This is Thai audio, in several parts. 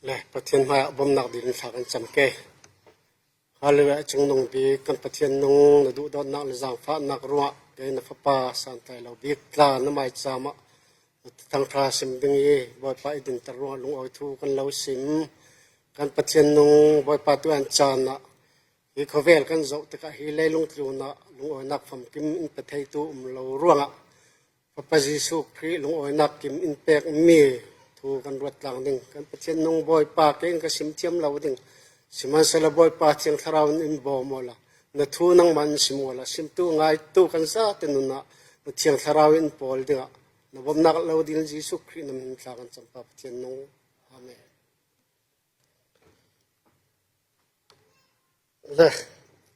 le pathian ma bom nak din sa kan chamke halwa chungnong bi kan pathian nong na du dot nak le jang fa nak ruwa ke na fa pa san tai lo bi tla na mai chama tang tha sim ding ye boy pa idin tarwa lung oi thu kan lo sim kan pathian nong boy pa tu an chana hi khovel kan zo te ka hi le lung tlu na lung oi nak pham kim in pathai tu lo ruwa pa jisu khri lung oi nak kim in pek mi thu kan ruat lang ding kan pathian nong boy pa ken ka sim thiam lo ding siman sala boy pa chiang tharau in bo mola na thu nang man simola sim tu ngai tu kan sa tenuna na chiang tharau in pol dinga na bom nak lo din jisu khri nam thla kan champa pathian nong amen la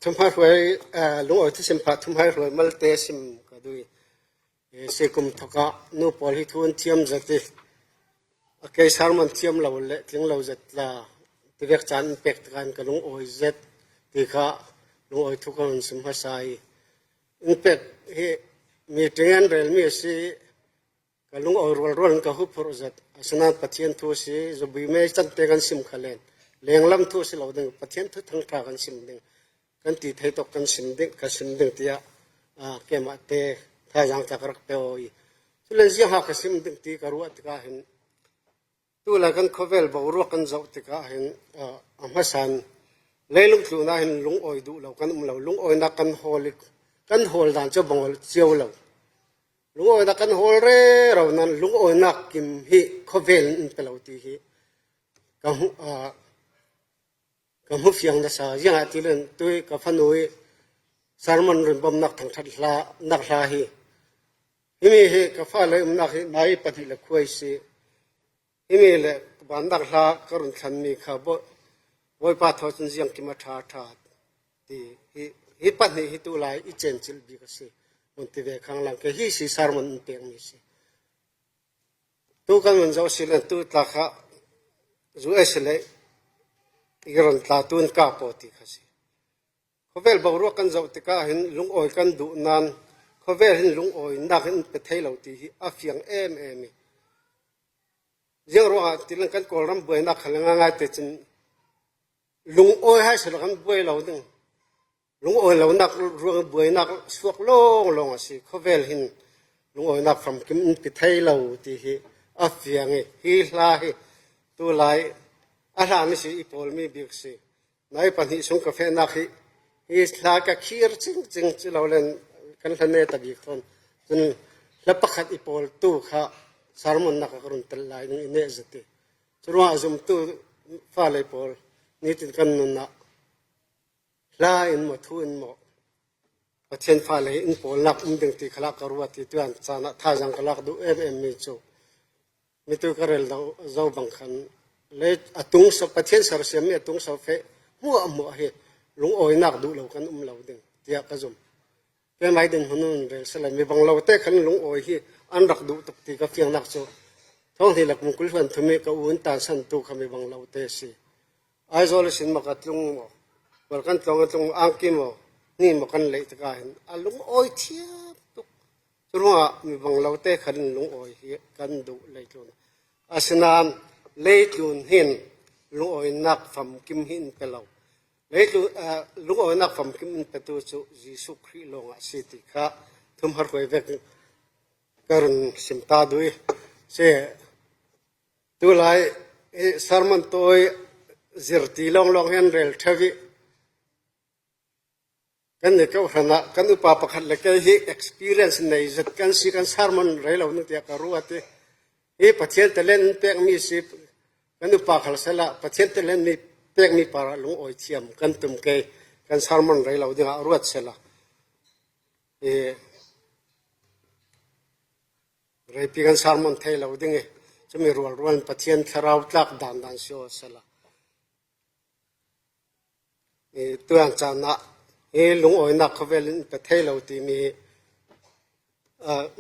thumhai hoi lung oi thu sim pha thumhai hoi mal te sim ka dui se kum thoka no pol hi thun thiam jati ke sarman thiam lo le tling lo zat la tivek chan pek kan ka lung oi zet ti kha lung oi thu kan sim ha sai in pek he mi tengan rel mi si ka lung oi rol ka hu por zat asana pathian thu si zo bi me chan te kan sim khalen lenglam thu si lo ding pathian thu thang tha kan sim ding kan ti thai tok kan sim ding ka sim ding tia ke ma te tha jang ta karak pe oi chulen ji ha ka sim ding ti ka ruat ka hin tu la kan khovel bo ro kan zau te ka hin amasan leilung tu na hin lung oi du lo kan lo lung oi na kan hol dan cho bongol chiao lo lung oi na kan hol re ro nan lung oi na kim hi khovel in pe lo ti hi ka mu fiang da sa ya ti len tu ka phanoi sarman rin bom nak thang that la nak la hi mi he ka fa le nak hi nai pati la khoi si imi le bandak la karun than mi kha boy pa tho chun jiang ki ma tha ti hi pat ni hi tu lai I chen chil bi ka se mun ti ve khang lang ke hi si sarman peng mi si tu kan mun zo si le tu ta kha zu esle iron ta tun ka po ti kha si khovel bo ro kan zo ti ka hin lung oi kan du nan khovel hin lung oi nak hin pe thei lo ti hi a fiang em riêng rồi thì lần kan kol ram boi na khalanga nga te chin lung oi hai sel kan boi lo ding lung oi lo nak ruang boi nak suak long asi khovel hin lung oi nak from kim pi thai lo ti hi a fiang hi hla hi tu lai a ha mi si ipol mi bik si nai pan hi sung ka fe nak hi hla ka khir ching chi lo len kan thane ta bi khon chun la pakhat ipol tu kha sarmon nak karun talai ng ine zati churwa azum tu fa lai pol nitin kan na la in mo thu in mo pathian fa lai in pol nak ding ti khala karwa ti tuan chana tha jang kalak du mi chu mi tu karel do zo bang khan le atung sa pathian sar sem mi atung sa fe mo he lung oi nak du lo kan lo ding tia ka zum ke mai din hunun rel sala mi bang lo te khan lung oi hi an rak du tuk ti ka fiang nak chu thong thi lak mungkul fan thume ka un ta san tu khami bang lo te si isolation ma ka tlung mo wal kan tlong angki mo ni mo kan le ta ka hin alung oi thiap tuk churwa mi bang lo te khan lung oi hi kan du le tlun asnan le tlun hin lung oi nak pham kim hin pe lo le tu lung oi nak pham kim pe tu chu jisu khri longa si ti kha thum har koi vek karun simta dui se tu lai sarman toy zirti long hen rel thavi kan ne ka hana kan upa pakhat le ke hi experience nei zat kan si kan sarman relo nu te ka ruate e pathian telen pek mi si kan upa khal sala pathian telen mi pek mi para lung oi thiam kan tum ke kan sarman relo dinga ruat sela rei pi kan sarmon thei lo ding chumi rual pathian tharau tlak dan sio sala tuan chana lung oi nak khovel pe thei lo ti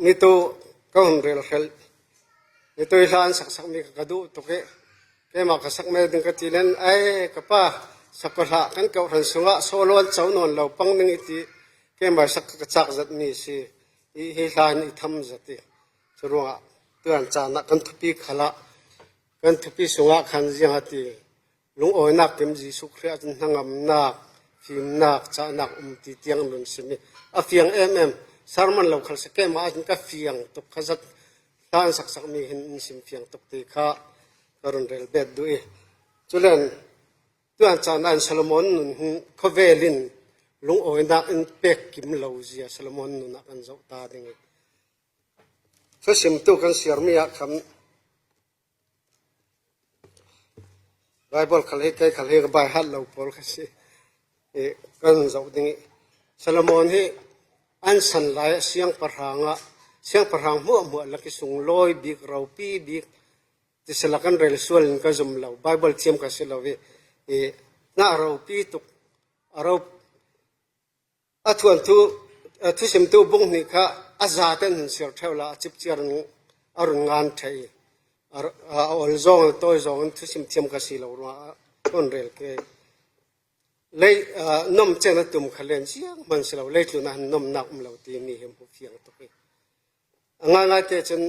mi tu kon rel khel mi tu han sak mi ka du to ke ma ka sak me ding ka tilen ai ka pa sakha kan ka ran sunga solon chau non lo pang ning ti ke ma sak ka chak zat mi si hi hlan I tham zati churwa tuan chana kan thupi khala กันทุปีสุงะขันเจียงหัตีลุงโอนักเต็มจีสุขเรียจนทั้งอำนักฟิมนักจานักตีเตียงลุนสิมีอาเฟียงสารมันเราขัดสเกมาจนก็เฟียงตกขจัดทานสักมีเห็นสิมเฟียงตกตีข้าการุนเรลเบ็ดด้วยจุเลนตัวจานันซาโลมอนนุนเขาเวลินลุงโอนักอินเป็กกิมเลาเจียซาโลมอนนุนนักอันเจ้าตาดิ่งถ้าสิมตัวกันเสียมีอะคำไบเบิลขัดให้ขัดให้กับใบฮัดเราพอลกันสิกันเจ้าดิ่งซาโลมอนให้อันสันไลเสียงประหางเสียงประหางมัวลักสุงลอยบิกเราปีบิกที่สลักกันเรลส่วนก็จมเราไบเบิลเทียมกันสิเราน่าเราปีตุกเราทวนทุสิมตัวบุ้งนี่ค่ะอาจารย์นั่นเสียเท่าละจิบเจียนอรุณงานไทยอลจงตัวจงทุสิมเทียมกันสิเราว่าต้นเรลเกเลยน้ำเจนตุ่มขลังเสียงมันสิเราเลยจุนันน้ำหนักเราตีมีเห็นผู้เฟียงตัวเองงานเตจน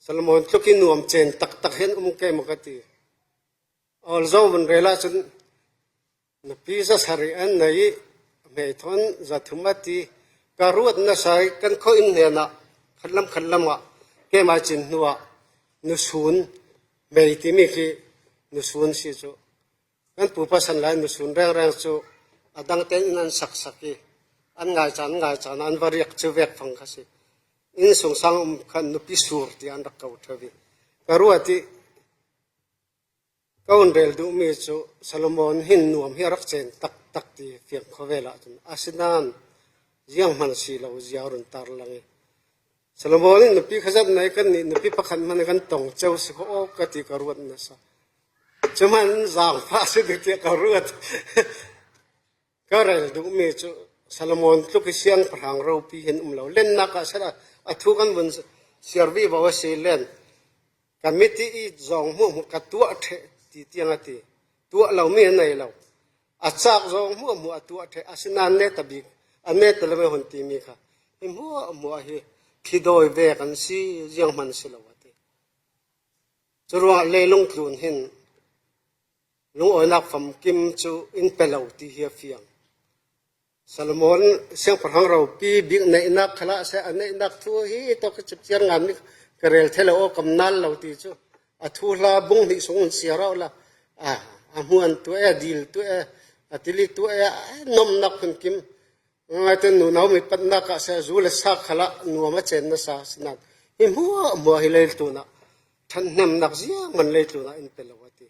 สลมอนทุกินนวมเจนตักเห็นเกมกติอลจงมันเรล่าจนนพิซาสารีอันไหนไม่ทนจะทุ่มตีการรู้น่าใช้กันเขาอินเนี่ยนะขัดลำเกมาจินนัวนุสุนไม่ตีมีคือนุสุนสิจูกันผู้พัฒนานุสุนแรงจูอดังเต็นนันสักอันง่ายจานอันวารีกจูเวกฟังกันสิอินสงสังกันนุปิสูร์ที่อันรักเขาทวีการรู้ที่เขาเรลดูมีจูซาโลมอนหินนวมให้รักเจนตักที่เฟียงเขาเวลาจนอาศินันยังมันสิเราเจียรุนตาลังซาโลมอนนี่นุปิขจับไหนกันนี่นุปิพักมันกันตรงเจ้าสิเขาโอ้กติการรู้นั่นซะจมันจางฟ้าสิที่การรู้ก็เรลดูมีจูซาโลมอนทุกเสียงพลังเราปีเห็นเราเล่นนักษณะทุกันบนเสียร์วีบอกว่าเสียเล่นกันมิติอีจงหัวกัดตัวเทตีเตียงตีตัวเราไม่ในเราอาจารย์จงหัวตัวเทอาศินันเนตบิกอันเนตเราไม่หุ่นตีมีค่ะหัวเฮคิดโดยเวกันสิยังมันสิเราตีจรวดเลยลงทุนเห็นลุงอนักฟังกิมจูอินเปล่าตีเฮียเฟียงซาโลมอนเสียงพลังเราปีบิกในนักขละเสียในนักทัวฮีตกจับเจียงงานนี่กระเรลเทเลโอกำนัลเราตีจูทัวลาบุ้งนี่ส่งเสียเราละมวนตัวดีลตัวติลิตัวนมนักคนกิมงั้นจนหนูน้ามีปัญหากับเสียจูเลสักขละหนูมาเจนนะสาสนัดมัวฮิเลลตัวน่ะท่านนำนักเสียมันเลตัวน่ะอินเปลวตี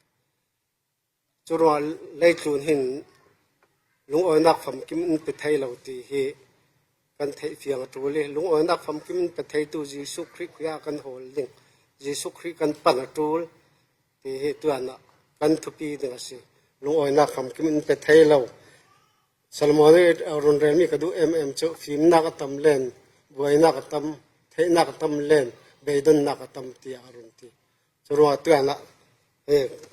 จรวดเลตัวหินลุงอนักฟังกิมอินเปไทยเราตีเฮกันไทยเฟียงตัวเลยลุงอนักฟังกิมอินเปไทยตัวยิสุคริกยากันโหลดิงยิสุคริกันปังตัวตีเฮตัวน่ะกันทุปีเดียวสิลุงอนักฟังกิมอินเปไทยเราสลมอนเอารุนแรงมีกระดูจูฟิมนักตำเล่นบวยนักตำไทยนักตำเล่นเบดนนักตำตีอารุนตีจรวดตัวน่ะ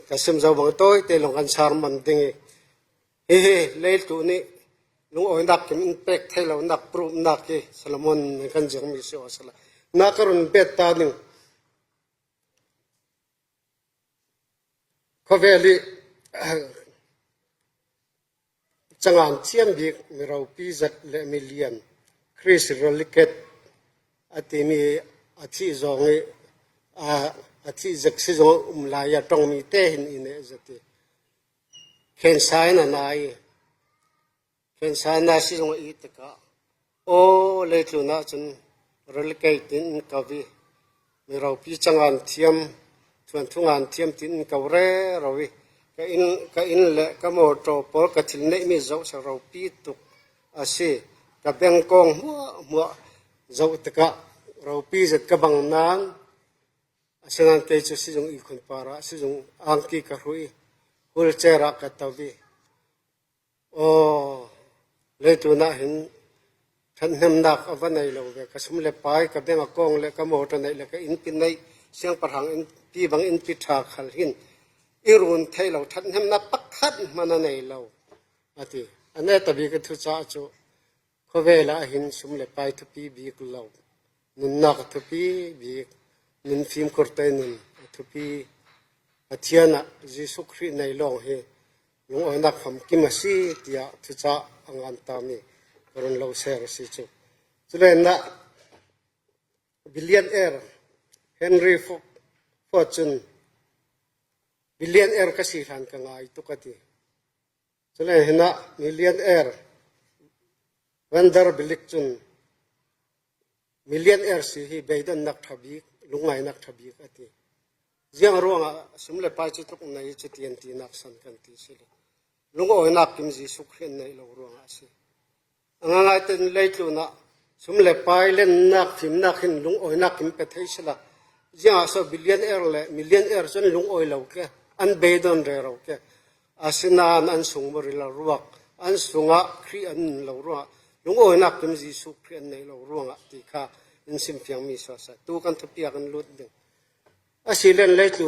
กระซิมเจ้าบังโต้เตลงกันชาร์มันดิงเลยตัวนี้ลุงอนักกิมอินเป็กไทยเรานักปรุงนักเกสลมอนกันจังมีเสียวสละนักรุนเป็ดตาหนึ่งเขาเวลีจังอันเทียมบิกมีเราปีจัดและมิเลียนคริสโรลิเกตอาทิมีอาทิจงอาทิจักสิจงลายตรงมีเตหินอินเอจัติเข็นสายนายเข็นสายนาสิจงอีตกะโอเลยจุน่าจนโรลิเกตตินกวีมีเราปีจังอันเทียมชวนทุงอันเทียมตินกวเรเราวิก็อินเละก็โมโตปอลก็ถึงในมีเจ้าสเราปีตุกอาศัยกับแบงกงมัวเจ้าตะกะเราปีจัดกับบังนานอาศัยนั้นเตจสิจงอีคนปาระสิจงอังกีกรุยหุลเจรักกัตวีโอ้เลยตัวน่าเห็นท่านนำนักเอาไว้ในเราเวกสมเลปายกับแบงกงและก็โมโตในและก็อินปินในเสียงประหังอินปีบังอินปิทาขัลหินอิรุนไทยเราท่านทำนับปักขัดมันในเราอาทิอันนี้ตบีกันทุจ้าจูเขาเวลาเห็นสมเลปายทุปีบีกเรานุนนักทุปีบีกนุนฟิล์มคุรเตนุน ทุปีอาเทียนะยิสุครีในลองเฮลุงอ้อยนักคำกิมสีที่จะทุจ้าอังอันตามีกรณเราเสรสิจูจุดนั้นนะบิลเลียนเอร์เฮนรี่ฟอร์จูนบิลเลียนเอร์ก็สิหันกันไงตุกติจุดนั้นนะมิลเลียนเอร์วันดาร์บิลิกจูนมิลเลียนเอร์สิฮีเบย์ดันนักทับีลุงไงนักทับีก็ตีเรื่องรวงสมเลปายจุดตรงไหนจุดยันตีนักสันกันตีสิลุงโอ้ยนักกิมจีสุขเห็นในโลกรวงอาศัยงานอะไรเป็นเลยตัวนะสมเลปายเล่นนักฟิมนักเห็นลุงโอ้ยนักกิมเป็นเทศละเรื่องอาศัยบิลเลียนเอร์เลยมิลเลียนเอร์จนลุงโอ้ยเราแค่อันเบย์ดันเรเราแค่อาศัยนานอันสูงบริลารวกอันสูงอ่ะครีอันเรารวงลุงโอ้ยนักกิมจีสุขเห็นในโลกรวงอ่ะที่ข้าอินสิมเพียงมีสวาสตัวกันทุบยากันลุดดึงอาศิเลนเลยจุ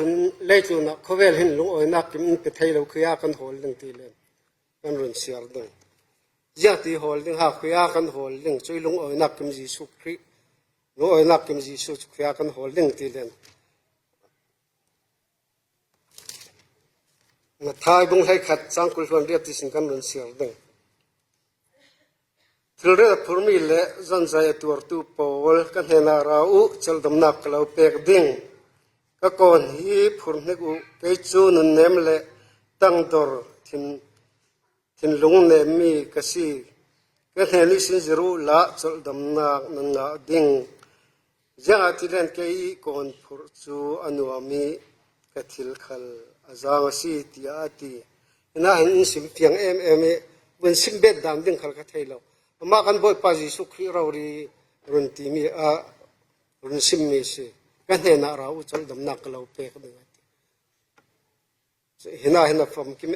นนะเขาเวลเห็นลุงโอ้ยนักกิมเป็นไทยเราคือยากันโหลดึงตีเลนกันรุนเสียดึงยาตีโหลดึงหาคือยากันโหลดึงช่วยลุงโอ้ยนักกิมจีสุครีลุงโอ้ยนักกิมจีสุคือยากันโหลดึงตีเลนนะท้ายบุงให้ขัดสังกุลคนเรียบที่สิงกันรุนเสียดึงทิลเรพูดมีเละจันใจตัวตูโปวลกันเห็นเราเจลดำนักเราเปกดิ่งก็ก่อนฮีพูดนึกเกยจูนเนมเละตั้งดอร์ทินลุงเนมีกษีกันเห็นลิสินจรูละเจลดำนักนังดิ่งยังอาทิตย์นั้นเกยก่อนพูดจูอนุอามีกัทิลขัลอาจารย์สีที่อาทิน่าเห็นสิมเพียงบนสิมเบ็ดดามดิ่งขัลกัทเฮลมากันบ่อยป้าจิสุขเรารีรุนตีมีรุนซิมมีสิกันเห็นเราจนดำนักเราเปกดึงเห็นฟอมกิม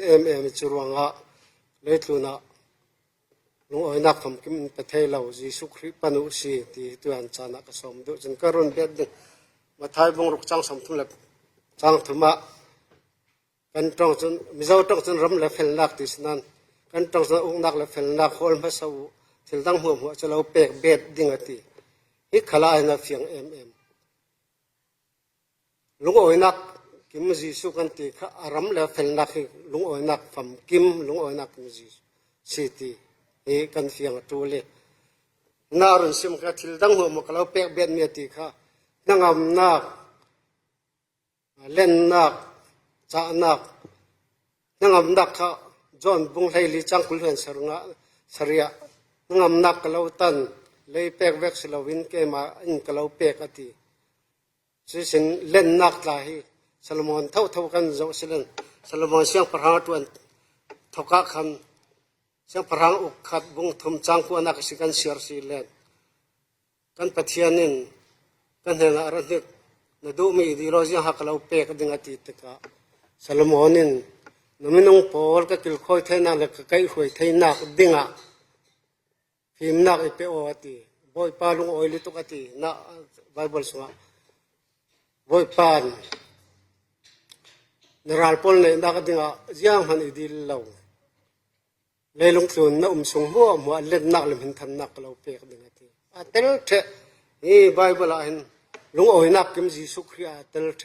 จรวงอ่ะเลยทุนะลุงอ้อยนักฟอมกิมประเทศเราจิสุขปนุสิที่ตัวอันจานักสมดุจนกรุนเบ็ดดึงมาไทยบงรุกจังสมทุนเล็บจังทุมากันตรงจนมิจฉาตรงจนรำเล็บเฟลนักที่สนั้นกันตรงจนองนักเล็บเฟลนักโฮลมาสู้ทิลดังหัวจะเราเปกเบ็ดดิ่งตีฮิขลายนักเฟียงลุงโอยนักกิมจีสุกันตีข้ารำแล้วเฟลนักลุงโอยนักฟัมกิมลุงโอยนักกิมจีสิตีกันเฟียงตัวเล็กนารุนซิมข้าทิลดังหัวมันเราเปกเบ็ดเมียตีข้านั่งอำนักเล่นนักจ้านักนั่งอำนักข้าจอนบุงไทยลิจังคุลเห็นสรียงามนักกล่าวตันเลยเปกเวกสลาวินเกมาอินกล่าวเปกอติสิ่งเล่นนักลายสลามอนเท่ากันจะสิเลนสลามอนเสียงพระหัตถ์วันทกะคันเสียงพระหัตถ์อุกขัดบุงทุมจังกูนักสิกันเสียร์สิเลนกันปะเทียนินกันเห็นอะไรนี่นดูมีดีโรจิฮักกล่าวเปกดึงอติตกะสลามอนินนมินงปอลก็กิลคอยเทนักเล็กไก่หวยเทนักดึงอ่ะพิมนักเปโอติบอยปาลุงโอยลิตุกตินะไบเบิลสวะบอยปานนราลปอลเนี่ยนักดิ่งยังหันอิดิลเลวเลยลงทุนนะสงมัวเล่นนักเลยมันทันนักเราเปกดิ่งติเตลเทนี่ไบเบิลอ่านลุงโอยนักกิมจีสุขรีอาเตลเท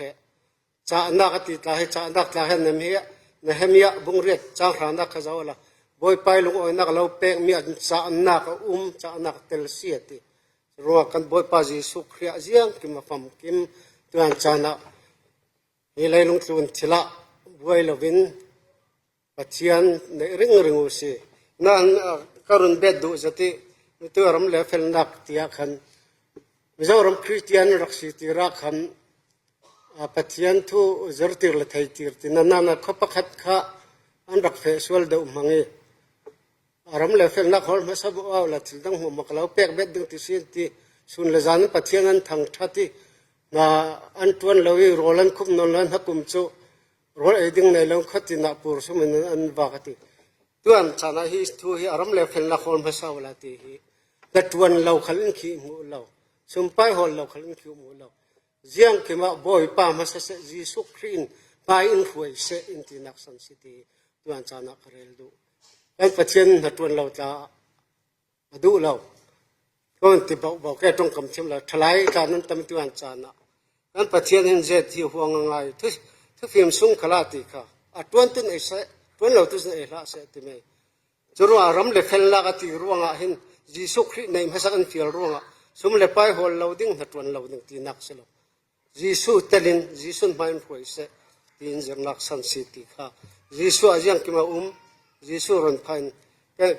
จ้านักติตาให้จ้านักลาให้เนมียบุงเรียดจ้างหานักขจาวละบอยไปลุงโอยนักเราเปกมีอันจ้านักจ้านักเตลเสียติรัวกันบอยปาจีสุขรีอาเจียงกิมฟัมกิมตัวอันจ้านักนี่เลยลงทุนทีละบอยลวินปัจจัยในเรื่องอุสินั่นการุณเบ็ดดูสติตัวรำเลฟเฟลนักที่อาคันมิจฉารำคริสเตียนรักสิติรักคันปัจจัยทุจรติร์ละไทยติร์ตินั่นน่ะขบขัดข้าอันรักเฟสวลเดอุมังเอรำเลฟเฟลนักฮอลมาสับเอาละทิลดังหัวมักเราเปกเบ็ดดึงที่สิ่งที่สุนเลจานปัจจัยนั้นทางทัดที่น่ะอันตัวเราอีโรลันคุมนนลันฮักกุมโจโรลเอดิ้งในลงขัดที่นักปูร์สมัยนั้นอันบากติตัวอันชนะฮิสตัวฮิรำเลฟเฟลนักฮอลมาสับเอาละที่ฮิแต่ตัวเราขลินขี้มูเราสมไปฮอลเราขลินขี้มูเราเจียงเขมาบอยป้ามาเสะจีสุครีนไปอินฟวยเสอินที่นักสันสิตีตัวอันชนะกเรลดูไอ้ประเทศนั้นตัวเราจะดูเราก็ที่บอกแค่ตรงคำเชื่อมเราทลายการนั้นทำตัวอันชนะ นั้นประเทศเห็นเจ็ดที่ห่วงง่ายทุกฟิล์มสุ่งขลาติค่ะตวนตุนไอ้เสตวนเราตุนไอ้ละเสติเมจะรู้อารมณ์เล็กเห็นละกติรู้ว่าเห็นยิสุคริในภาษาอังกฤษรู้ว่าสมเล็กไปหัวเราดิ้งหัดวันเราดิ้งตีนักเสลยิสุเตลินยิสุไม่รวยเสตีนจะนักสันสิติค่ะยิสุอาจยังกิมายิสุรันพัน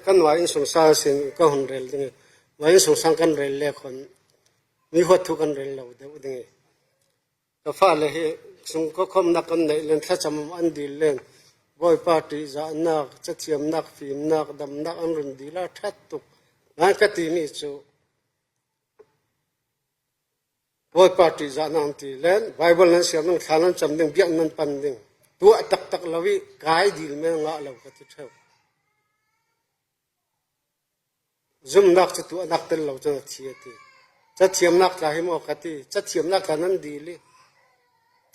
กันวายินสงสารเสียงก็หุ่นเรลดิ้งวายินสงสารกันเรลเล่คนมีหัวทุกันเรลเราเดี๋ยวดิ้งก็ฟ้าเลยสงก็คมนักกันในเล่นถ้าจำอันดีเล่นบอยปาร์ตี้จะนักจะเทียมนักฟิล์มนักดำนักอันรุนดีละทัดตุกนั่นก็ตีนี่จูบอยปาร์ตี้จะนั่งตีเล่นไบเบิลนั้นเสียงนั่งทานั้นจำดึงเบียงนั้นปันดึงตัวตักลวิกายดีลเมื่องะเราก็ติดเท่าซุ่มนักจะตัวนักเตลเราจะเทียตีจะเทียมนักจะให้มอกติจะเทียมนักจะนั้นดีเลย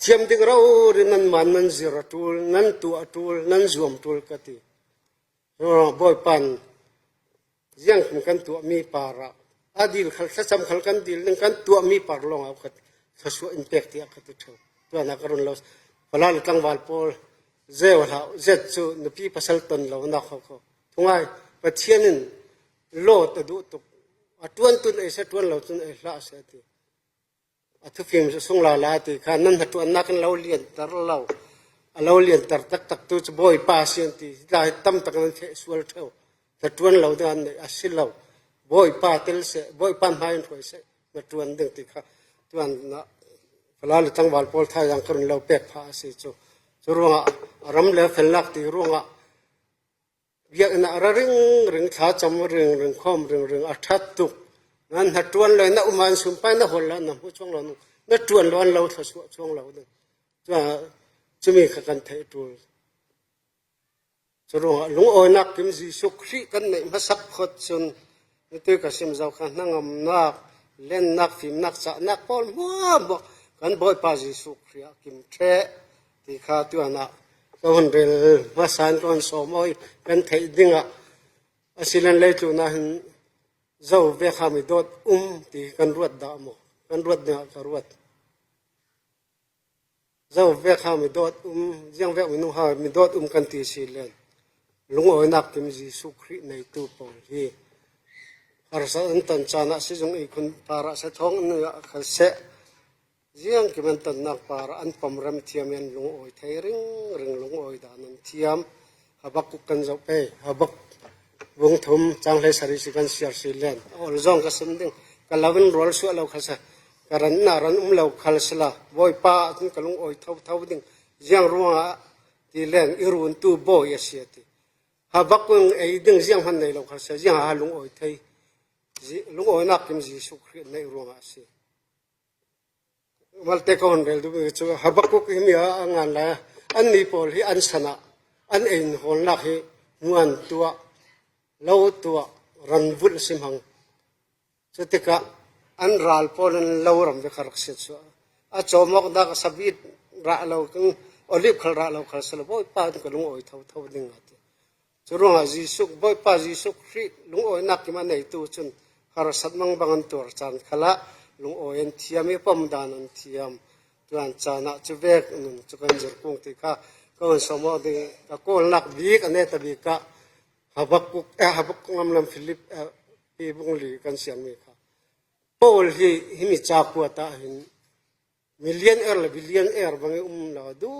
เทียมดึงเราเรื่องนั้นมันนั้นจิรตูลนั้นตัวตูลนั้นรวมตูลกติบอยปันยังกันตัวมีปาระอดีลขัดจำขัดกันดีลกันตัวมีปาร์ลงเอาขัดถ้าชัวอินเปกที่ขัดเท่าตัวนักการุณเราพลาดตั้งวาลโพลเจ้าเราเจ้าจูนปีพัสดุตันเรานักเขาทุ่งไงประเทศนั้นโลดดูตุกตวนตุนไอ้เสตวนเราตุนไอ้ละเสติทุกฟิล์มส่งลาลาติขานั้นตวนนักเราเลียนตร์เราเลียนตร์ตักตัวจะบ่อยป้าเสียนตีได้ตั้มตักนั้นเทสวลเท่าแต่ตวนเราเดินอาศิลเราบ่อยป้าเตลเสบ่อยป้าหายถอยเสแต่ตวนดึงติขาตวนนะพลาลตั้งวาลโพลไทยยังกรุณเราเป็ดพาสิจูรู้ว่ารำเลี้ยงลักตีรู้ว่าเยอะนะเรื่องท้าจำเรื่องข้อมเรื่องอัฐตุกนั่นหัดตวนเลยนะอุมานสุมไปนะหัวละนะผู้ช่วงเรานั่นตวนร้อนเราถ้าช่วงเราเนี่ยจะมีกันเทตัวจะรู้ว่าลุงโอนักกิมจีสุขรีกันในมาสักขดจนนี่ตัวกสิมเจ้ากันนั่งนักเล่นนักฟิล์มนักจะนักบอลมัวบอกกันบ่อยป้าจีสุขรีกิมเทที่ข้าตัวนักก็คนเรียนมาสานก็คนสมอยกันเทดิ้งอ่ะสิลันเลยตัวนั้นเจ้าเวข้ามีโดดที่กันรวดดามกันรวดเนี่ยกันรวดเจ้าเวข้ามีโดดยังเวมินุหามีโดดกันตีสิลันลุงโอนักกิมจีสุขรีในตัวปองที่ฮาร์สันตันจานะสิจงอีคนปาระเสท้องเนี่ยเขาเสยังกิมันตันนักปาระอันปมรำเทียมยันลุงโอไทยริงลุงโอดานันเทียมฮับกุกันเจ้าเป้ฮับวงทุมจังเลยสาริสิกันเสียสิเลนโอ้ลงก็สมดึงกันเราเป็นรัวส่วนเราขัดการนั้นนารันเราขัดสละบ่อยป้าถึงกันลุงโอเท่าดึงยังรัวที่เลนอิรุนตูบ่อยเสียทีฮับกุงไอ้ดึงยังพันในเราขัดยังหาลุงโอไทยลุงโอนักกิมจีสุขในรัวเสียวัลเตกอนเรลดูชัวฮับกุกฮิมีงานละอันนี้พอลฮีอันสนะอันเอ็นหอนลักฮีงวนตัวเล่าตัวรันวุลสิมังสุดที่กะอันรัลพอลนเล่ารำไปขรักเสียชัวอาจอมอกดักสบิดรักเราคังโอลิฟขรักเราขรักสละบ่อยป้าถึงกับลุงโอยเท่าดึงอ่ะจะรู้ว่าจีสุกบ่อยป้าจีสุกรีลุงโอยนักที่มันในตัวจนขรักสัตว์มังบังตัวจันขละลุงโอเอ็นเทียมไม่ปั๊มดานันเทียมตัวอันจานะจะเวกนั่นจะกันจะคงติกะก็สมมติก็โกนักบีกันเนี่ยตบีกะฮับกุกลำฟิลิปปีบุงลีกันเสียงมีค่ะโป้ลที่มีจากัวตาเห็นมิลเลียนละบิลเลียนบางเราดู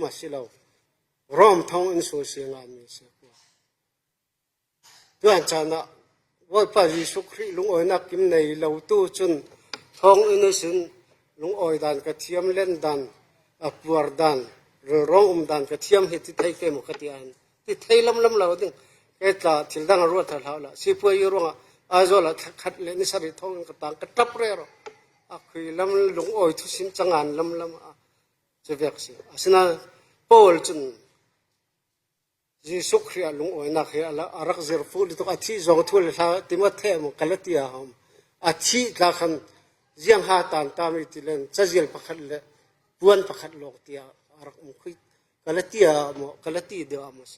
มาสิเรารอมท้องอินโซเชียงานมีเสียกว่าตัวอันจานะว่าพระเยซูคริสต์ลุงโอยนักกิมในเราตู้จนท้องอินสินลุงโอยดันกระเทียมเล่นดันปวดดันหรือร้องดันกระเทียมเหตุที่ไทยเกมกติอันที่ไทยลำเราดึงแค่ตาทิลดังรัวทัลละสิพวยร้องอาจจะขัดเล่นนิสัยท้องกระตังกระตับเร่อคุยลำลุงโอยทุสิมจังงานลำจะเวกสิอาศัยโป้ลจนจีสุขเรียลุงโอยนักเรียละอารักเซอร์ฟูลิตุกอาทิจงทุลท่าติมัดเทมกัลติยาหอมอาทิตาขันยังหาตานตามิติเลนจะเจียลพักขัดเลปวนพักขัดโลกติยาอารักมุขกัลติยาโมกัลติเดียวอามุส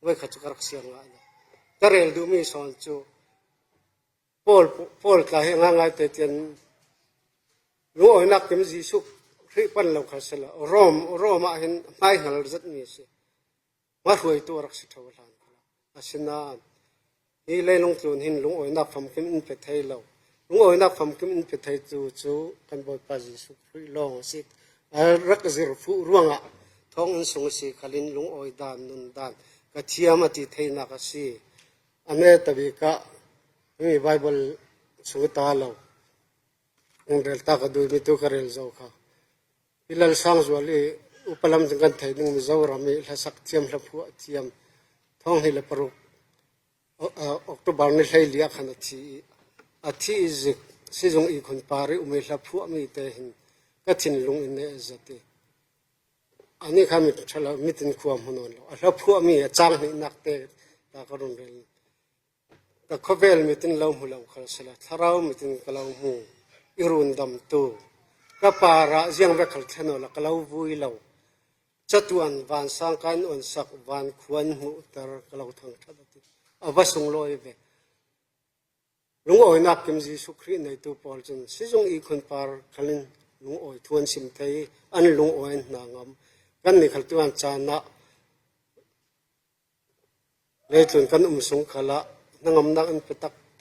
ไว้ขัดจุกรักเสียงงานแต่เรื่องดูมีสอนจูโพลกาเฮงง่ายแต่เตียน ลุงอ้อยนักกิมจีสุคริปันเราขัดเสละรอมาเห็นไม่หันจัดมีสิมาช่วยตัวรักษาทวารอาศินานี่เลยลงทุนหินลุงอ้อยนักฟังกิมอินเป็ดไทยเราลุงอ้อยนักฟังกิมอินเป็ดไทยจู่กันบ่อยปาจีสุคริลองสิรักษาฟูร่วงอ่ะท้องอันสงสีขลินลุงอ้อยดานนุนดานกะเทียมาติไทยนักสิอันนี้ตบิกะมีไบเบิลสุตาเราองเดลตากระดูมิตุกระเรลเจ้าค่ะพิลลสังจวลีอุปลัมจังกันไทยนึงมิเจ้ารามีละสักเทียมละผัวเทียมท้องให้ละปรุออกตุบาลนี่ให้เลียขันทีอาทิจิกสิจงอีคนปาริอุเมละผัวมีเตหินก็ทิ้งลงอินเนอจัตติอันนี้ข้ามิตรชลามิตรความหนอนเราละผัวมีจางให้นักเตะตากระดุนเรลแต่ขบเวลมิตรเราหูเราขลัสละทาราวมิตรกลาวหูอิรุนดำตูก็ปาระยังเวกขลเทนอละกลาววุยเราจัตุอันวันสังกันอันสักวันควนหูตระกลาวทางทัดติอวสงลอยเวลุงอ้อยนักกิมจีสุครีในตัวปอลจนสิจงอีคนปาร์ขลินลุงอ้อยทวนสิมไทยอันลุงอ้อยนางามกันนี่ขลตัวอันจานะเลยจนกันสงขละนางามนักอันเป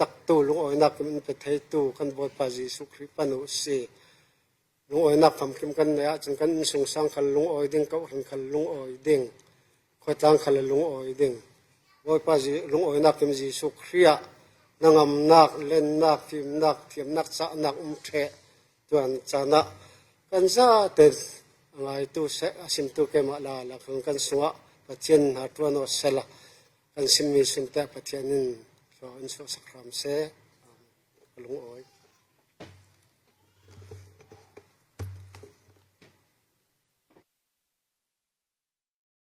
ตักตูลุงอ้อยนักมันเป็นไทยตูกันบอยปาจีสุครีปนุสีลุงอ้อยนักทำกิมกันเนี่ยจนกันสงสารขันลุงอ้อยดิ่งเขาขันลุงอ้อยดิ่งคอยตั้งขันลุงอ้อยดิ่งบอยปาจีลุงอ้อยนักกิมจีสุครีนางามนักเล่นนักทีมนักจะนักเทตัวอันจานะกันซาเต็นไงตัวเสสิมตัวเกมาลาละกันสวะปัจเจนหาตัวโนเสละกันสิมีสิมแต่ปัจเจนินอันสุสักครามเสลุงอ้อย